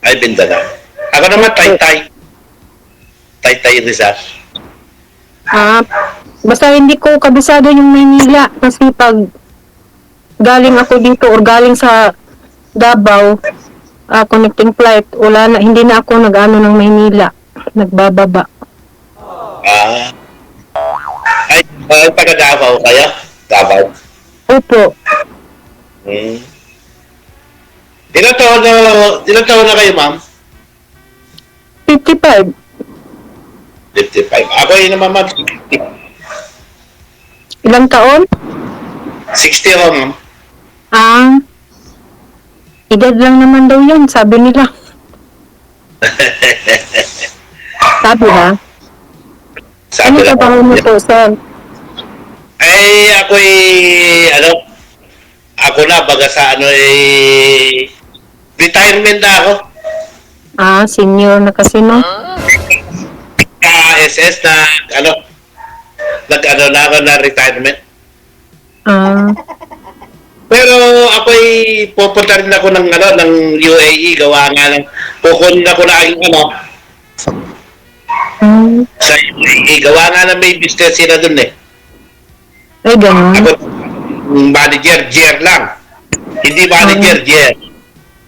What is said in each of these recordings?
Ay, Mindanao. Ako naman, Taytay. Taytay Rizal. Basta hindi ko kabisado yung Maynila kasi pag galing ako dito or galing sa Davao, connecting flight, wala na, hindi na ako nag-ano ng Maynila, nagbababa. Ah. Ay, taga Davao kaya? Davao. Opo, Hmm. Ilan taon na kayo, ma'am? 55. 55. Ako yun naman, ma'am. Ilang taon? 60 ako, ma'am. Edad lang naman daw yan, sabi nila. Sabi ha? Sabi Ano lang. trabaho mo po, sir? Ay, ako na, baga sa retirement na ako. Senior na kasi, no? Ka-SS na, na ako na retirement. Pero ako'y pupunta rin ako ng UAE, gawa nga ng pukunin ako na aking sa UAE, gawa nga na may business sila dun eh. Ay, ganun. Ako, manager, GR lang. Hindi manager, GR.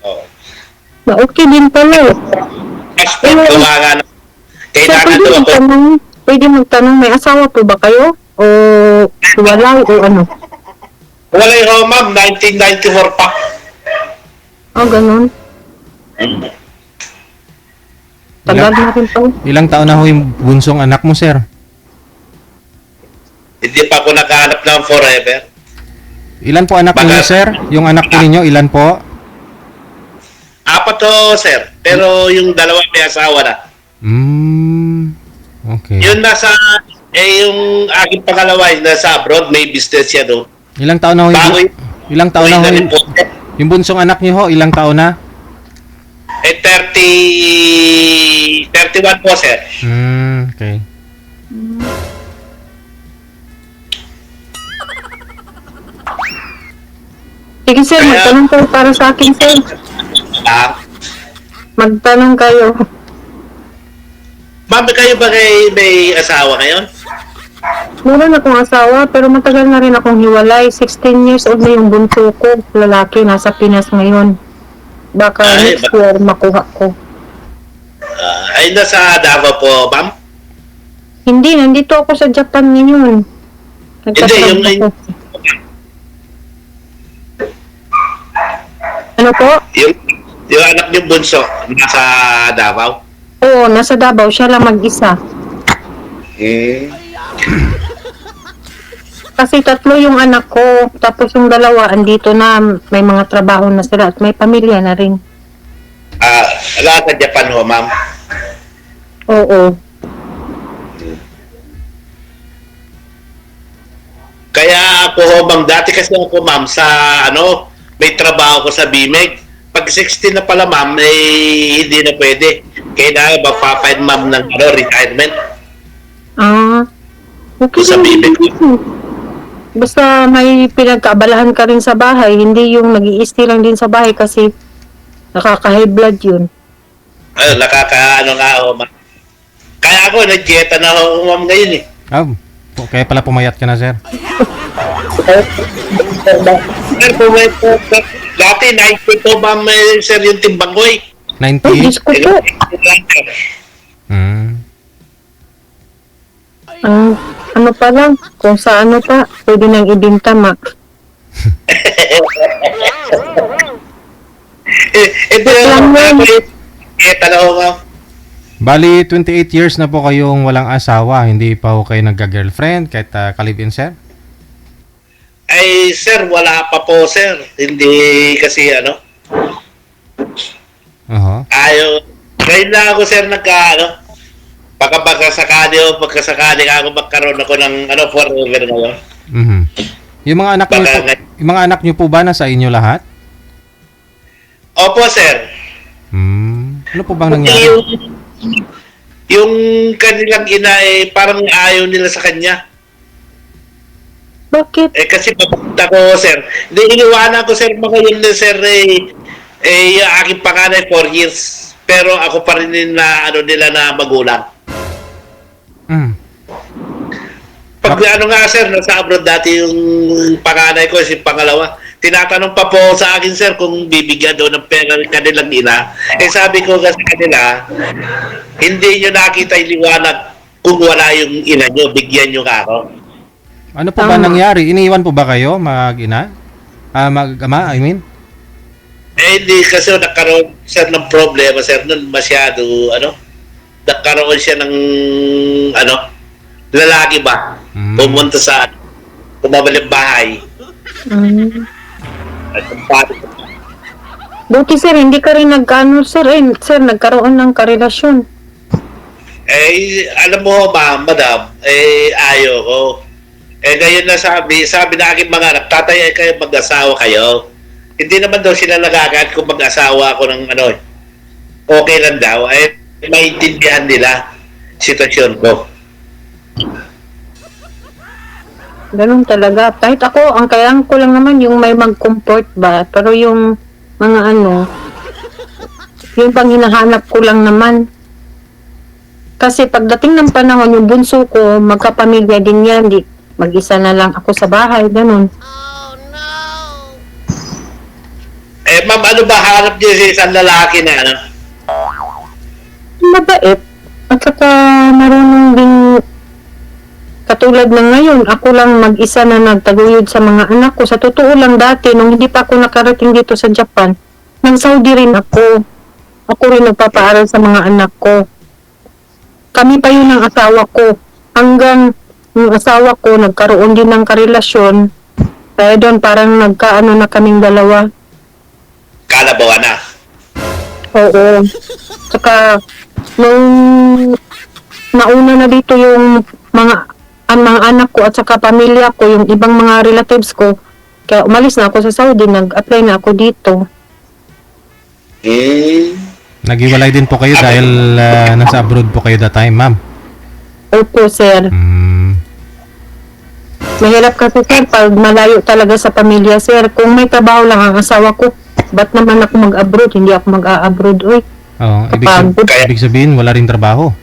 Oh. Okay din pala. Passport, gawa nga na. Sir, Kailangan to ako. pwede magtanong, may asawa po ba kayo? O wala o ano? Wala yung ma'am, 1994 pa. Ganun. Tagal na rin po. Ilang taon na ho yung bunsong anak mo, sir? Hindi pa ako nakahanap ng forever. Ilan po anak ninyo, sir? Yung anak po ninyo, ilan po? 4 to, sir. Pero yung dalawa may asawa na. Okay. Yung yung aking pangalawa, yung nasa abroad, may business yan, no? Ilang taon na ho Bago yung... Ilang taon na ho yung... po. Yung bunsong anak niyo ho, ilang taon na? 31 po, sir. Okay. Sige sir, magtanong kayo para sa akin sir. Magtanong kayo. Ma'am, kayo ba may asawa ngayon? Meron akong asawa pero matagal na rin akong hiwalay. 16 years old na yung bunso ko. Lalaki, nasa Pinas ngayon. Baka next year makuha ko. Ay, nasa Davao po, ma'am? Hindi, nandito ako sa Japan ngayon. Hindi, Ano po? yung anak niyo bunso, nasa Davao? Oo, nasa Davao. Siya lang mag-isa. Kasi 3 yung anak ko. Tapos yung 2, andito na. May mga trabaho na sila at may pamilya na rin. Wala sa Japan ho, ma'am? Oo. Kaya ako ho, ma'am, dati kasi ako, ma'am, sa may trabaho ko sa BIMEG. Pag 16 na pala, ma'am, hindi na pwede. Kailangan magpapain, ma'am, ng retirement. Okay. Sa BIMEG. Basta may pinagkaabalahan ka rin sa bahay. Hindi yung nag-i-stay lang din sa bahay kasi nakaka-high blood yun. Nga ho, ma'am. Kaya ako, nag-dieta na ho, ma'am, ngayon eh. Kaya pala pumayat ka na, sir. Sir, dati 90 po, ma'am, sir, yung timbang ko eh. 90? Diyos ko po. Ano pa lang, kung sa ano pa, pwede nang ibinta, ma. Ito dieta na ho, ma'am. Bali, 28 years na po kayong walang asawa. Hindi pa po kayo nagka-girlfriend kahit ka-live-in, sir? Ay, sir, wala pa po, sir. Hindi kasi, ayaw. Ngayon na ako, sir, pagkasakali ako magkaroon ako ng, forever ngayon. Yung mga anak niyo po ba nasa inyo lahat? Opo, sir. Ano po bang nangyari? Yung kanilang ina, parang ayaw nila sa kanya. Bakit? Kasi papunta ko, sir. Hindi, iniwanan ko, sir, mga yun, sir, yung aking panganay, 4 years. pero ako pa rin yung na ano nila na magulang. Mm. Pag ano nga sir, nasa abroad dati yung panganay ko, si pangalawa, tinatanong pa po sa akin sir kung bibigyan daw ng pera ng kanilang ina. Eh sabi ko sa kanila, hindi nyo nakita yung liwanag kung wala yung ina nyo, bigyan nyo ka ako. Ano po ba nangyari? Iniwan po ba kayo mag-ina? Mag-ama, I mean? Eh hindi kasi nagkaroon sir ng problema sir, nun masyado, nagkaroon siya ng, lalaki ba? Pumunta sa, kumabalik bahay. At ang pati ko. Buti sir, hindi ka rin sir, nagkaroon ng karelasyon. Eh, alam mo madam, ayaw ko. Ngayon na sabi na aking mga anak, tatay kayo, mag-asawa kayo. Hindi naman daw sila nagagaan kung mag-asawa ako ng okay lang daw. Maintindihan nila sitwasyon ko. Ganun talaga. Kahit ako, ang kailangan ko lang naman yung may mag-comfort ba. Pero yung mga yung pang hinahanap ko lang naman. Kasi pagdating ng panahon, yung bunso ko, magkapamilya din yan. Mag-isa na lang ako sa bahay, ganun. Ma'am, ano ba hanap niyo sa isang lalaki na Mabait. At saka marunong din katulad ng ngayon, ako lang mag-isa na nagtaguyod sa mga anak ko. Sa totoo lang dati, nung hindi pa ako nakarating dito sa Japan, nag-Saudi rin ako. Ako rin nagpapaaral sa mga anak ko. Kami pa yun ang asawa ko. Hanggang yung asawa ko, nagkaroon din ng karelasyon. Kaya doon parang nagkaano na kaming dalawa. kalabaw na? Oo. Saka, nung nauna na dito yung ang mga anak ko at saka pamilya ko, yung ibang mga relatives ko, kaya umalis na ako sa Saudi, nag-apply na ako dito. Naghiwalay din po kayo dahil nasa abroad po kayo that time, ma'am. Opo, sir. Mahirap kasi, sir, pag malayo talaga sa pamilya, sir. Kung may trabaho lang ang asawa ko, ba't naman ako mag-abroad? Hindi ako mag-a-abroad, oy. Oh, ibig sabihin, wala rin trabaho.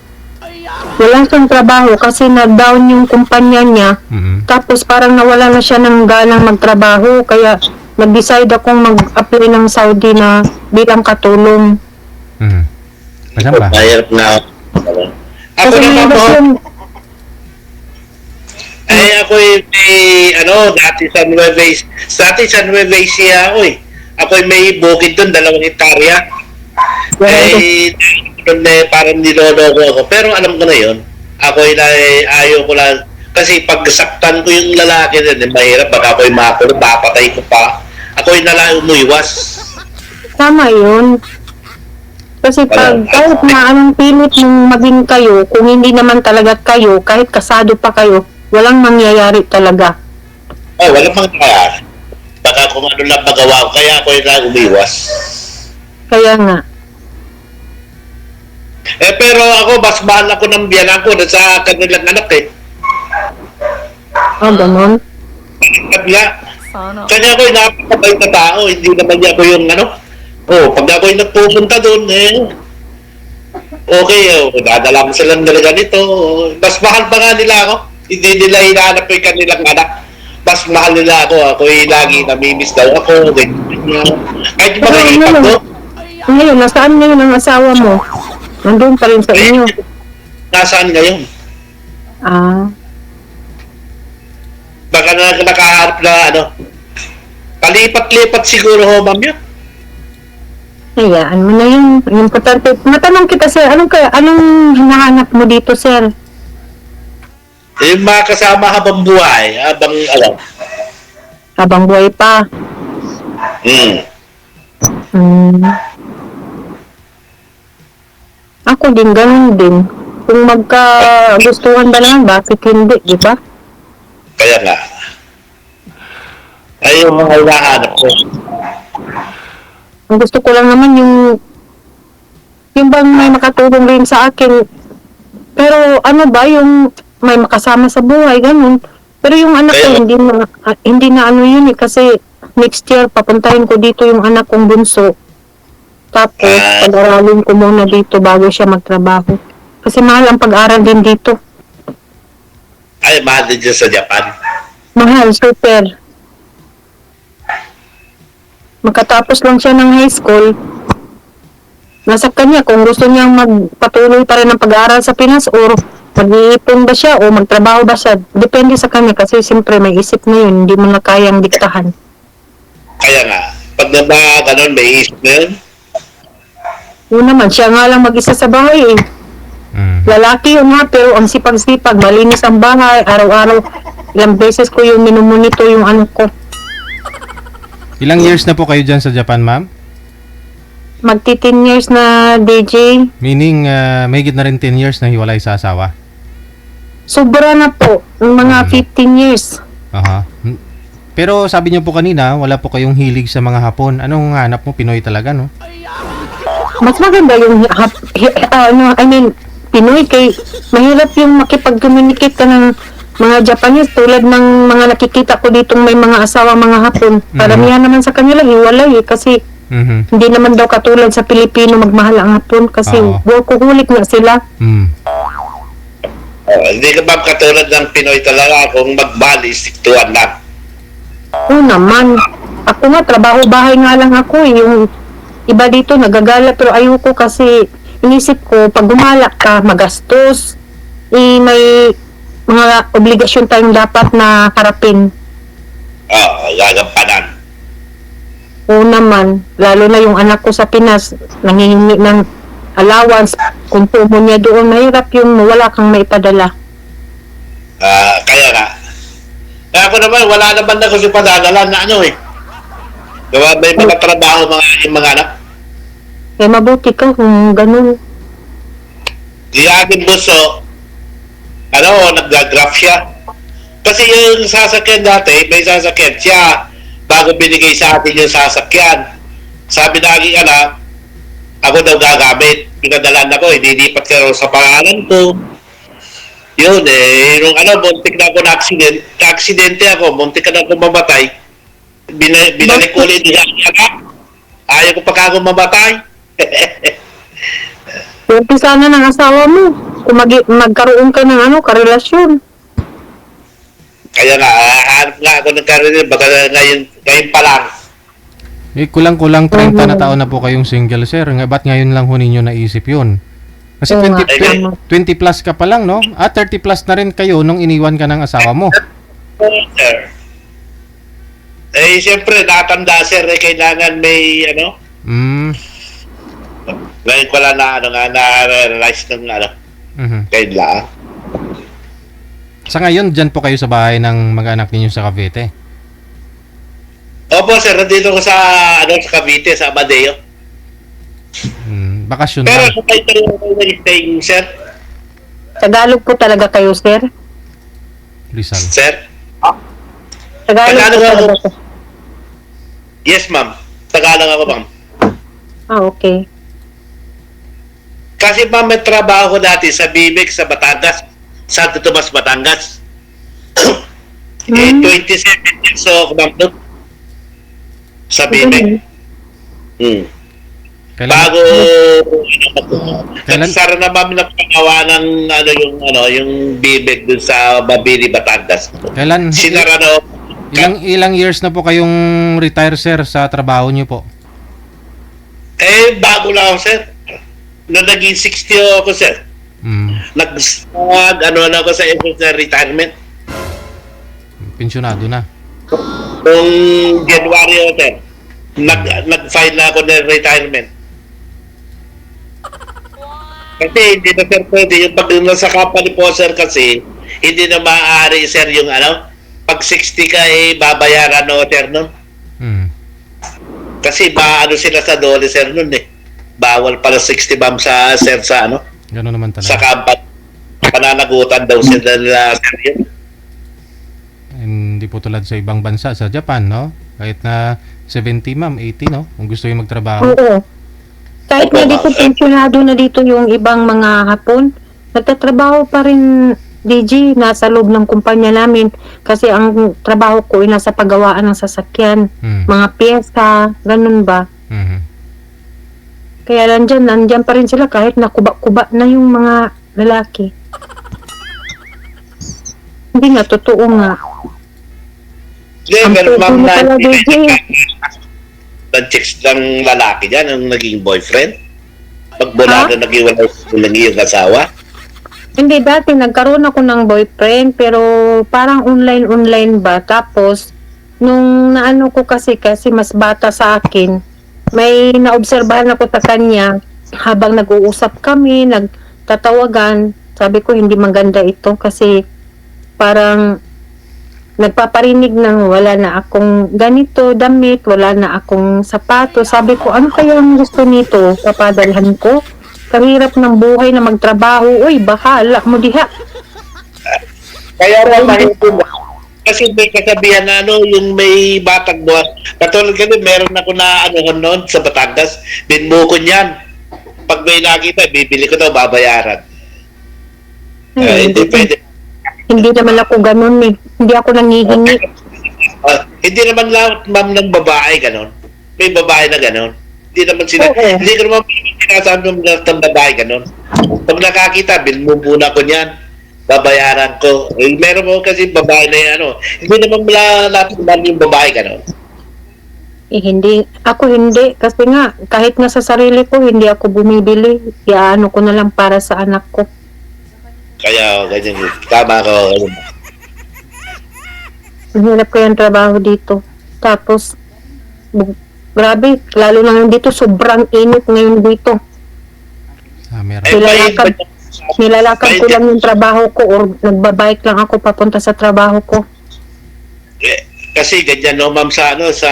Wala siyang trabaho kasi na-down yung kumpanya niya. Tapos parang nawala na siya ng ganang magtrabaho. Kaya nag-decide akong mag-apply ng Saudi na bilang katulong. Saan ba? Mahirap na. Ako Kasi naman po, ako dati sa Nueva Ecija ako eh. Ako may bukid doon, 2 hektarya. Parang niloloko ako. Pero alam ko na yun. Ako ayaw ko lang. Kasi pag saktan ko yung lalaki din, mahirap. Baka ako'y makulong, papatay ko pa. Ako'y nalang umuiwas. Tama yun. Kasi pag kahit na anong pilit mong maging kayo, kung hindi naman talaga kayo, kahit kasado pa kayo, walang mangyayari talaga. Walang mangyayari. Baka kung ano lang magawa ko, kaya ako'y nalang umiwas. Kaya nga. Pero ako, mas mahal ako ng biyanan ko sa kanilang anak eh. Ganun. Kanya ako'y napakabait na tao, hindi naman niya ako yung pag ako'y nagpupunta doon, okay, dadala mo silang dalaga nito. Mas mahal pa nga nila ako. Hindi nila hinahanap yung kanilang anak. Mas mahal nila ako. Ako'y lagi namimiss daw ako. Kahit mga ipag ko. Ngayon, nasaan ngayon ang asawa mo? Nandun pa rin sa inyo. Nasaan ngayon? Baka nakaharap na palipat-lipat siguro ho, ma'am yun. Hayaan mo na yun. Importante. Matanong kita, sir, anong hinahanap mo dito, sir? Yung mga kasama habang buhay, Habang buhay pa. Ako din, ganun din. Kung magkagustuhan ba naman, bakit hindi, di ba? Kaya nga. Ay, yung mga hinahanap ko. Ang gusto ko lang naman yung bang may makatulong rin sa akin. Pero yung may makasama sa buhay, ganun. Pero yung anak ko, hindi na yun eh, kasi next year papuntahin ko dito yung anak kong bunso. Tapos, Ah. pag-aralin ko muna dito bago siya magtrabaho. Kasi mahal ang pag-aral din dito. Ay, mahal din dyan sa Japan. Mahal, super. Magkatapos lang siya ng high school, nasa kanya kung gusto niyang magpatuloy pa rin ng pag-aaral sa Pinas or mag-iipon ba siya o magtrabaho ba siya. Depende sa kanya kasi siyempre may isip na yun, hindi mo na kayang diktahan. Kaya nga, pag na ganun, may isip na yun. Yun naman, siya nga lang mag-isa sa bahay eh. Lalaki yun nga, pero ang sipag-sipag, malinis ang bahay, araw-araw, ilang beses ko yung minumonito yung ano ko. Ilang years na po kayo dyan sa Japan, ma'am? Magti 10 years na DJ. Meaning, may na rin 10 years na hiwalay sa asawa. Sobra na po, ng mga 15 years. Aha. Pero sabi niyo po kanina, wala po kayong hilig sa mga Hapon. Anong hanap mo? Pinoy talaga, no? Mas maganda yung Pinoy kay mahirap yung makipag-communicate ka ng mga Japanese tulad ng mga nakikita ko ditong may mga asawa mga Hapon. Karamihan naman sa kanila hiwalay kasi Mhm. hindi naman daw katulad sa Pilipino magmahal ang Hapon kasi Oo. workaholic na sila. Mm. Hindi ka ba katulad ng Pinoy talaga kung magbali, siktuan lang. Oo naman. Ako nga, trabaho-bahay nga lang ako eh. Yung iba dito nagagala pero ayoko kasi inisip ko pag gumala ka, magastos. May mga obligasyon tayong dapat na harapin. Gagampanan. Oo naman, lalo na yung anak ko sa Pinas, nangihingi ng allowance. Kung pumo niya doon, mahirap yung wala kang maipadala. Kaya nga. Kaya ako naman, wala naman na kasi padadala na ano eh. Gawa may mga trabaho yung mga anak. Eh mabuti ka kung ganun. Di aking buso, nag-graph siya. Kasi yung sasakyan dati, may sasakyan siya. Bago binigay sa atin yung sasakyan. Sabi na aking anak, ako daw gagamit. Pinadalan ako, idilipat ka raw sa pangalan ko. Yun yung muntik na ako na-aksidente ako, muntik na ako mamatay. Binalik ko ulit niya, anak, ayaw ko pa ka ako mamatay. Pwede sana ng asawa mo kung magkaroon ka ng karelasyon. Kaya nga, hanap nga ako ng karir, baka ngayon pa lang. Eh, kulang-kulang 30 na taon na po kayong single, sir. Ba't ngayon lang ho ninyo naisip yun? Kasi Oo nga, 20 plus ka pa lang, no? 30 plus na rin kayo nung iniwan ka ng asawa mo. Sir. Siyempre, natanda, sir, kailangan may, ngayon ko lang na-realize ng, Mhm. kailangan. Sa ngayon, dyan po kayo sa bahay ng mag-anak ninyo sa Cavite. Opo, sir, nandito ko sa Cavite, sa Amadeo. Bakasyon Pero lang. sa kayo staying, sir? Tagalog po talaga kayo, sir? Rizal. Sir? Tagalog po Tagalog talaga. ako. Yes, ma'am. Tagalog ako, ma'am. Okay. Kasi ma'am, may trabaho ko dati sa BIMEX sa Batangas. Santo Tomas, Batangas. 27 years old, ma'am, doon. Sa BIMEX. Bago nagsara na ma'am nagpagawa ng yung BIMEX dun sa Mabini, Batangas. Kailan? Sinara na Ilang years na po kayong retire, sir, sa trabaho niyo po? bago lang ako, sir. Nung naging 60 ako, sir. Ako sa retirement. Pensyonado na. Noong January ako, sir. Nag-file na ako ng retirement. Kasi hindi na, sir, pwede. Yung pag nasa company po, sir, kasi hindi na maaari, sir, yung pag 60 ka, babayaran no, sir, nun. Kasi sila sa dole, sir, nun eh. Bawal pala 60 bam sa, sir, sa Gano'n naman talaga. sa company. Pananagutan daw sila nila, sir, yun. Hindi po tulad sa ibang bansa, sa Japan, no? Kahit na 70, ma'am, 80, no? Kung gusto yung magtrabaho. Oo. Kahit na dito, pensyonado na dito yung ibang mga Hapon, nagtatrabaho pa rin, DJ, nasa loob ng kumpanya namin. Kasi ang trabaho ko ay nasa paggawaan ng sasakyan, mga piyesa, ganun ba. Mhm. Kaya nandyan pa rin sila kahit nakuba-kuba na yung mga lalaki. Hindi nga, totoo nga. Hindi, Ang pero ma'am pwede na pala, DJ. nag-chicks ng lalaki dyan, ang naging boyfriend. Pag wala Ha? na nag-iwalay ng iyong asawa. Hindi, dati nagkaroon ako ng boyfriend, pero parang online ba. Tapos, nung naano ko kasi mas bata sa akin, may naobserbahan ako sa kanya, habang nag-uusap kami, nagtatawagan, sabi ko hindi maganda ito kasi parang nagpaparinig ng wala na akong ganito, damit, wala na akong sapato. Sabi ko, ano kaya ang gusto nito? Papadalhan ko? Kahirap ng buhay na magtrabaho. Uy, bahala mo diha. Kaya naman kasi may kasabihan na yung may batang buwan. Katulad kasi meron ako na noon sa Batangas, binbukon yan. Pag may nakita, bibili ko daw, babayaran. Hindi pwede. Hindi naman ako ganun eh. Hindi ako nangihingi. Hindi naman lahat ma'am ng babae ganon. May babae na ganon. Hindi naman sila, Oo. hindi ko naman sinasabi ng lahat ng babae ganon. Pag nakakita, binubuna ko niyan. Babayaran ko. Meron mo kasi babae na yan, Hindi naman lahat ng babae ganon. Eh, hindi. Ako hindi. Kasi nga, kahit nga sa sarili ko, hindi ako bumibili. Iaano ko na lang para sa anak ko. Kaya ganyan yun. Tama ko. Ang hirap ko yung trabaho dito. Tapos, grabe, lalo na ngayon dito, sobrang init ngayon dito. Meron. Nilalakad, nilalakad ko lang yung trabaho ko or nagbabike lang ako papunta sa trabaho ko. Kasi ganyan ma'am sa sa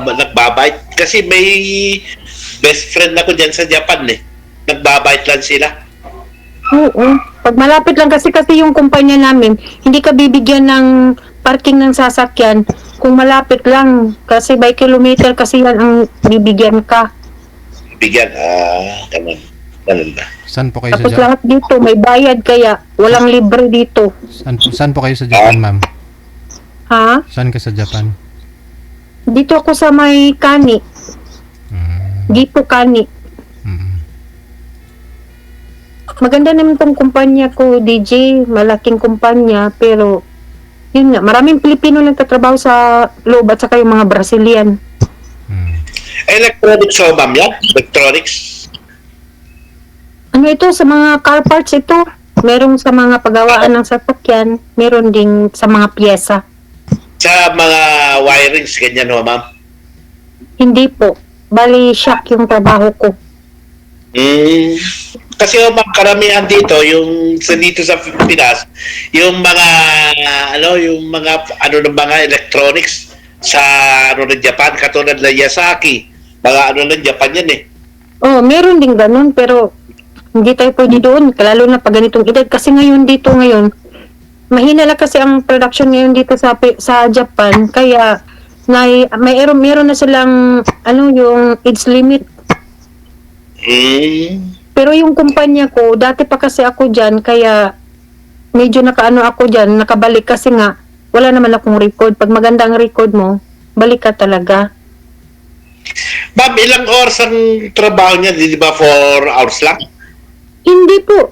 nagbabike. Kasi may best friend ako diyan sa Japan Nagbabike lang sila. Oo. Pag malapit lang kasi yung kumpanya namin, hindi ka bibigyan ng parking ng sasakyan kung malapit lang. Kasi by kilometer kasi yan ang bibigyan ka. Bigyan, ganun. Ganun ba? Saan po kayo sa Tapos Japan? lahat dito may bayad kaya walang libre dito. Saan po kayo sa Japan, ma'am? Ha? Saan ka sa Japan? Dito ako sa may Kani. Gipo Kani. Mm. Maganda naman tong kumpanya ko, DJ. Malaking kumpanya, pero yun nga, maraming Pilipino nagtatrabaho sa loob at saka yung mga Brazilian. Mm. Electronics ma'am yan? Electronics? Ano ito, sa mga car parts ito. Merong sa mga paggawaan ng sasakyan, meron din sa mga pyesa. Sa mga wirings, ganyan ma'am? Hindi po. Bali, shock yung trabaho ko. Kasi ma'am, karamihan dito, dito sa Pilipinas, yung mga, ng mga electronics sa, ng Japan, katulad ng Yasaki, mga ng Japan yan Oh, meron din ganun, pero hindi tayo pwede doon, lalo na pag ganitong edad. Kasi ngayon, mahina lang kasi ang production ngayon dito sa Japan, kaya meron na silang, yung age limit. Pero yung kumpanya ko, dati pa kasi ako dyan, kaya medyo ako dyan, nakabalik kasi nga, wala naman akong record. Pag maganda ang record mo, balik ka talaga. Ma'am, ilang oras ang trabaho niya? Di ba 4 hours lang? Hindi po.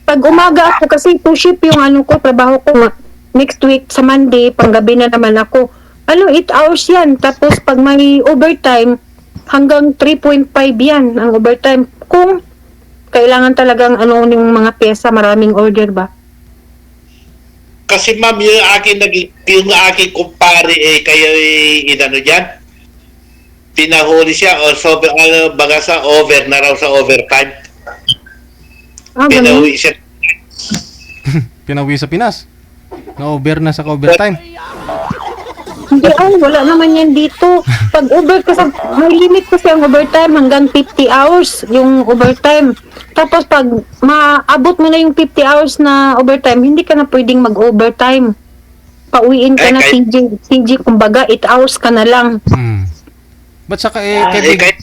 Pag umaga ako, kasi 2 shift yung trabaho ko. Next week, sa Monday, panggabi na naman ako. 8 hours yan. Tapos pag may overtime, hanggang 3.5 yan ang overtime. Kung kailangan talagang yung mga pyesa, maraming order ba? Kasi ma'am, yung aking kumpare kayo inano dyan, pinahuli siya o baga sa over na raw sa overtime. Ganun. Pinawi siya. Pinawi sa Pinas. Na-over na sa overtime. Hindi, wala naman yan dito. Pag may limit kasi ang overtime hanggang 50 hours yung overtime. Tapos pag maabot mo na yung 50 hours na overtime, hindi ka na pwedeng mag-overtime. Pauwiin ka na, TG, kumbaga 8 hours ka na lang. Ba't saka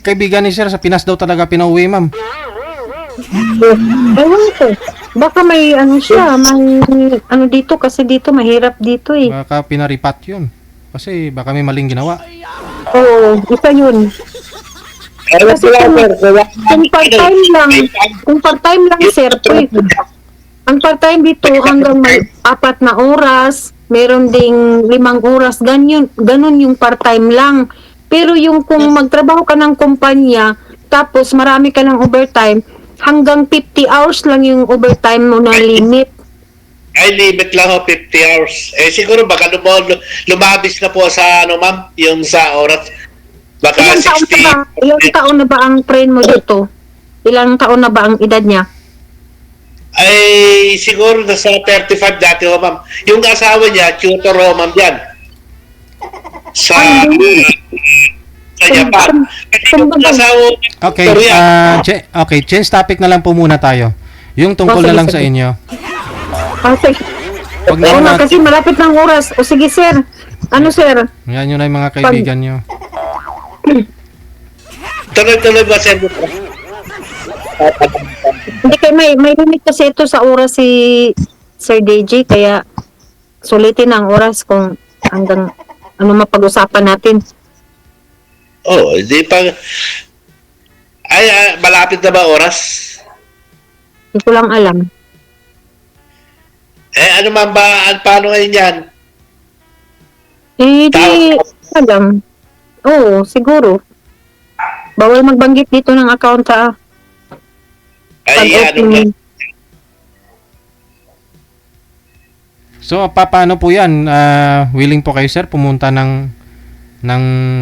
kaibigan ni sir sa Pinas daw talaga pinauwi, ma'am? Ewan ko. Baka may may dito kasi dito mahirap dito eh. Baka pinaripat yun. Kasi baka may maling ginawa. Oo, isa yun. Kasi kung part-time lang, sir, pwede. Ang part-time dito hanggang may 4 na oras, meron ding 5 oras, ganun yung part-time lang. Pero yung kung magtrabaho ka ng kumpanya, tapos marami ka ng overtime, hanggang 50 hours lang yung overtime mo na limit. Ay, limit lang ho, 50 hours. Eh, siguro baka lumabis na po sa, ma'am, yung sa oras. Baka Ilang taon na ba ang friend mo dito? Ilang taon na ba ang edad niya? Ay, siguro nasa 35 dati ho, ma'am. Yung asawa niya, tutor ho, ma'am, yan. Sa Japan. Kasi yung asawa, Okay, Korea. okay, change topic na lang po muna tayo. Yung tungkol na lang sa inyo. Kasi, Wag na oo nga, natin, kasi malapit ng oras. O sige, sir. Ano, sir? yan yun na yung mga kaibigan nyo. tuloy-tuloy ba, sir? Hindi kayo, may limit kasi ito sa oras si Sir DJ, kaya sulitin ang oras kung hanggang ano mapag-usapan natin. Oh, hindi pa. Ay, malapit na ba oras? Hindi ko lang alam. Eh, ano man ba, paano ngayon yan? Eh, di, alam. Oo, siguro. Bawal magbanggit dito ng account ha. Ay, ano na. So, paano po yan? Willing po kayo, sir, pumunta ng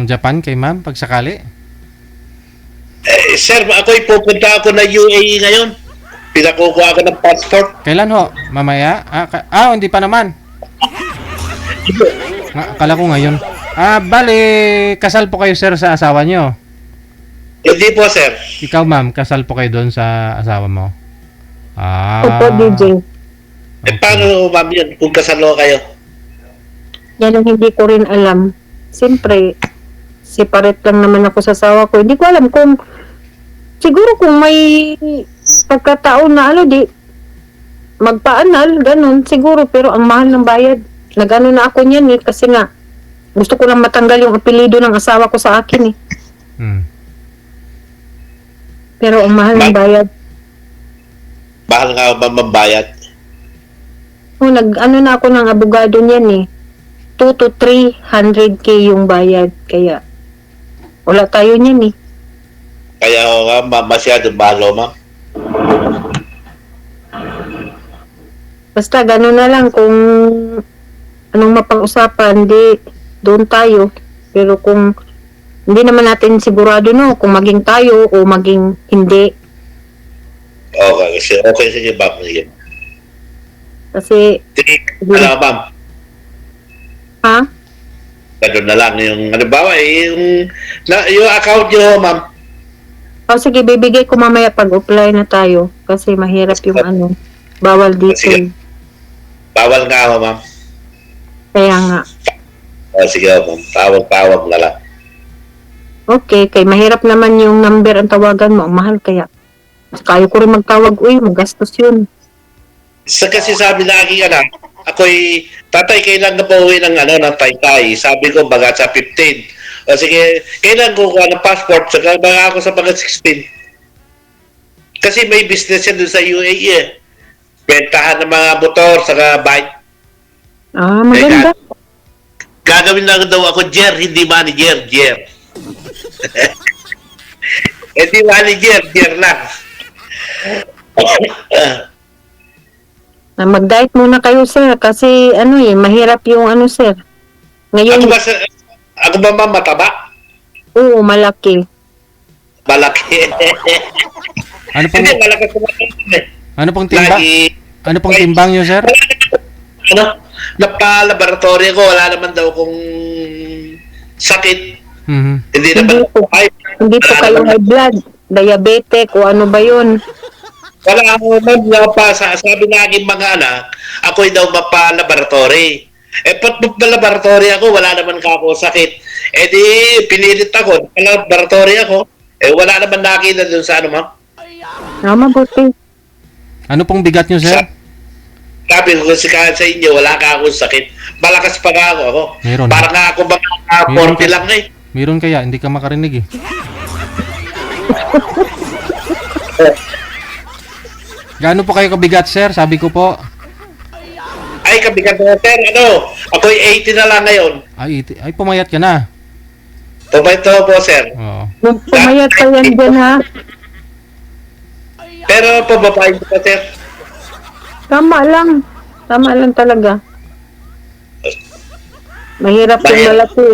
Japan kay ma'am, pag sakali? Eh, sir, ako'y pupunta ako na UAE ngayon. Pinakukuha ako ng passport. Kailan ho? Mamaya? Hindi pa naman. Kala ko ngayon. Bali, kasal po kayo, sir, sa asawa nyo. Hindi po, sir. Ikaw, ma'am, kasal po kayo doon sa asawa mo. Opo, DJ. Eh, paano, ma'am, yun? Kung kasalo kayo? Yan ang hindi ko rin alam. Siyempre, separate lang naman ako sa asawa ko. Hindi ko alam kung, siguro kung may pagkataon na di, magpaanal, ganun, siguro, pero ang mahal ng bayad. Nag-ano na ako niyan kasi nga, gusto ko lang matanggal yung apelido ng asawa ko sa akin Pero ang mahal ng bayad. Mahal nga ba mambayad? Nag-ano na ako ng abogado niyan 2 to 300K yung bayad. Kaya, wala tayo niyan Kaya ako nga, masyado mahal, ma'am. Basta gano'n na lang kung anong mapag-usapan, di doon tayo. Pero kung hindi naman natin sigurado kung maging tayo o maging hindi. Okay, sige, ma'am. Sige. Kasi, Ano, ma'am? ha? Ganun na lang yung, halimbawa, yung account nyo, ma'am. Sige, bibigay ko mamaya pag-apply na tayo. Kasi mahirap yung bawal dito. Sige. Bawal nga ako, ma'am. Kaya nga. Sige, ma'am. Tawag na lang. Okay, kay mahirap naman yung number ang tawagan mo. Ang mahal kaya. Kaya ko rin magtawag. Magastos yun. Kasi sabi na aking anak, ako'y, tatay, kailan na pa uwi ng Taytay? Sabi ko, baga sa 15. O sige, kailan kukuha ng passport? Saka baga ako sa mga 16. Kasi may business yan doon sa UAE Bentahan ng mga motor, saka bike. Maganda. Gagawin lang daw ako, Jer, hindi manager, Jer. Hindi manager, Jer lang. Mag-diet muna kayo, sir. Kasi, mahirap yung sir. Ngayon, Ako ba ma'am, mataba? oo, malaki. Malaki. Ano pong, Hindi, malaki ko ano pong timbang? Ano pong timbang nyo, sir? Napa-laboratory ko, wala naman daw kung sakit. Hindi naman. Hindi po kayo high blood, diabetic, o ano ba yun? Wala ako sabi na aking mga anak, ako'y daw mapa-laboratory. Laboratory ako, wala naman ako sakit. Di, pinilit ako, laboratory ako, wala naman nakita dun sa ma'am. Mabuti. Ano pong bigat nyo, sir? Sabi ko sa inyo, wala ka akong sakit. Malakas pa nga ako. Meron. Parang nga ako baka 40 lang Meron kaya, hindi ka makarinig Gaano po kayo kabigat, sir? Sabi ko po. Ay, kabigat na, sir. Ano? Ako'y 80 na lang ngayon. Ay, pumayat ka na. Ito po, sir. Oo. Pumayat pa yan dyan, ha? Pero pababae ko pa, sir. Tama lang. Tama lang talaga. Mahirap yung Mahirap. malaki.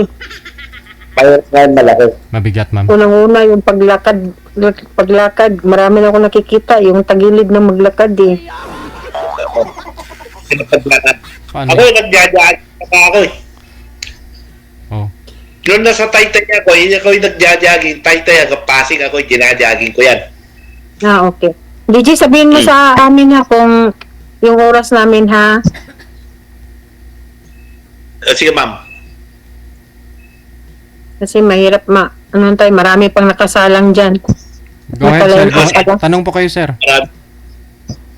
Mayroon ngayon malaki. Mabigat, ma'am. Unang-una yung paglakad. Marami na ako nakikita. Yung tagilid na maglakad eh. Pinapaglakad. Paano? Ako yung nagjajaagin pa ako eh. Oh. Noon nasa Taytay ako, hindi ako yung nagjajaagin. Taytay ako, Pasig ako, yung ginajagin ko yan. Ah, okay. DJ, sabihin mo sa amin ha kung yung oras namin ha. Sige, ma'am. Kasi mahirap ano tayo, marami pang nakasalang dyan. Go ahead, sir. Nakalayas. Tanong po kayo, sir.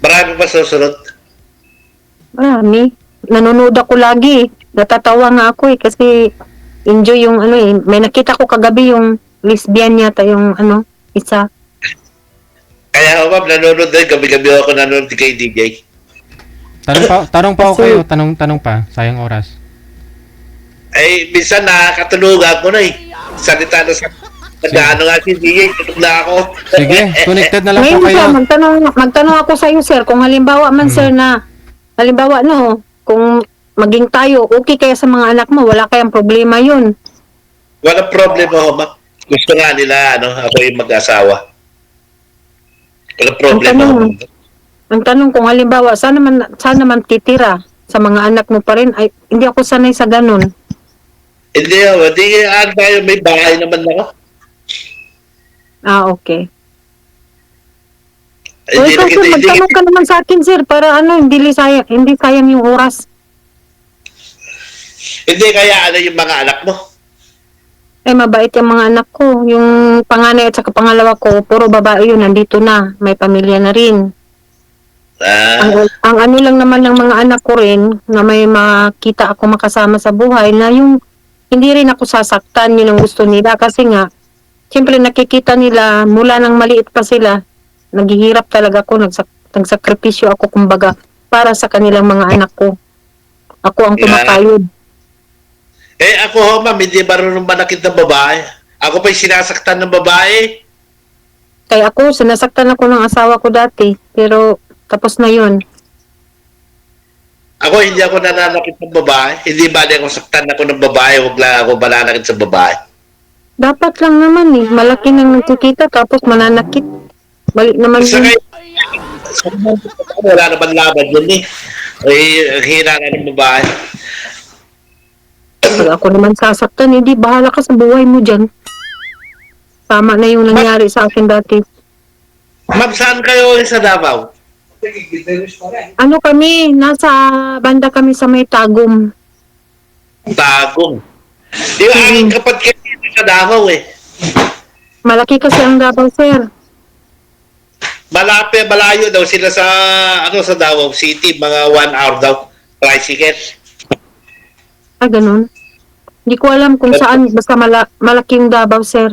Marami pa susunod. Marami. Nanonood ako lagi. Natatawa nga ako eh kasi enjoy yung ano eh. May nakita ko kagabi yung lesbian yata yung isa. Kaya, ma'am, nanonood din. Gabi-gabi ako nanonood kay DJ. Tanong pa ako kayo. Tanong pa. Sayang oras. Ay, minsan nakakatulugan ko na eh. Salita na sa... Nag-ano nga si DJ, tulog na ako. Sige, connected na lang Ngayon po kayo. sir, magtanong ako sa iyo sir, kung halimbawa man sir na, halimbawa no, kung maging tayo, okay kaya sa mga anak mo, wala kayang problema yun. Walang problema ho, ma'am. Gusto nga nila, ako yung mag-asawa. Walang problema ho. Ang tanong kung halimbawa, saan naman titira sa mga anak mo pa rin, ay hindi ako sanay sa ganun. Hindi ho, hindi tayo, may bahay naman ako. Ah, okay. So, Hindi ikaw sir, magtanong ka naman sa akin sir, para hindi sayang yung oras. Hindi kaya yung mga anak mo. Eh, mabait yung mga anak ko. Yung panganay at saka pangalawa ko, puro babae yun, nandito na. May pamilya na rin. Ang ano lang naman ng mga anak ko rin, na may makita ako makasama sa buhay, na yung hindi rin ako sasaktan, yun ang gusto nila. Kasi nga, siyempre nakikita nila, mula nang maliit pa sila, naghihirap talaga ako, nagsakripisyo ako kumbaga, para sa kanilang mga anak ko. Ako ang kumakayod. Eh ako ho, ma'am, hindi marunong manakit ng babae. Ako pa'y sinasaktan ng babae. Kaya ako, sinasaktan ako ng asawa ko dati, pero tapos na yun. Ako hindi ako nananakit ng babae. Hindi ba ako saktan ako ng babae, huwag lang ako mananakit sa babae. Dapat lang naman eh, malaki nang nagkikita tapos mananakit. Balik naman Sa yun. wala naman laban yun eh. Ay, ang hina na ng babae. Pag ako naman sasaktan, hindi, bahala ka sa buhay mo dyan. Tama na yung nangyari sa akin dati. Ma'am, saan kayo sa Davao? Ano kami, nasa banda kami sa may Tagum. Tagum. Di ba aking kapatid kayo sa Davao eh. Malaki kasi ang Davao, sir. Malayo daw sila sa sa Davao City, mga 1 hour daw. Tricycle. Ah, ganun. Hindi ko alam kung saan, basta malaking Davao, sir.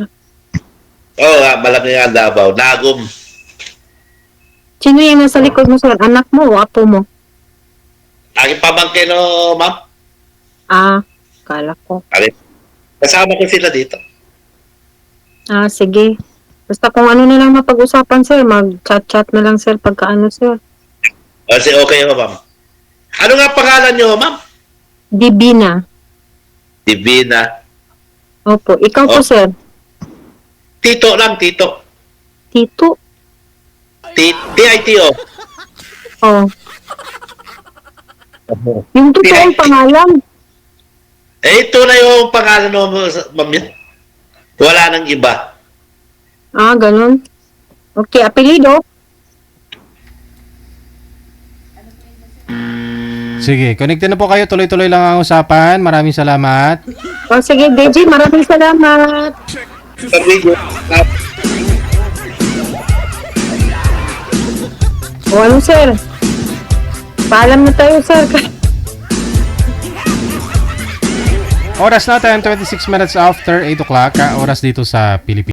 Oo nga, malaki nga Davao. Nagum. Sino yung nasa likod mo, sir? Anak mo o apo mo? Aking pamangkin o, ma'am. Ah, kala ko. Kasama ko sila dito. Ah, sige. Basta kung ano na lang mapag-usapan, sir, mag-chat-chat na lang, sir, pagka sir. Kasi okay ho, ma'am. Ano nga pangalan nyo, ma'am? Divina. Divina. Opo. Ikaw po, Oh. sir. Tito lang, Tito. Tito. T-I-T-O. Oh. Yung totoong pangalan. Eh, ito na yung pangalan mo, ma'am yun. Wala nang iba. Ah, ganun. Okay, apelido. Sige, connected na po kayo. Tuloy-tuloy lang ang usapan. Maraming salamat. Oh, sige, DJ, maraming salamat. Sa video. O ano, sir? Paalam na tayo, sir. Oras natin, 26 minutes after 8 o'clock. Oras dito sa Pilipinas.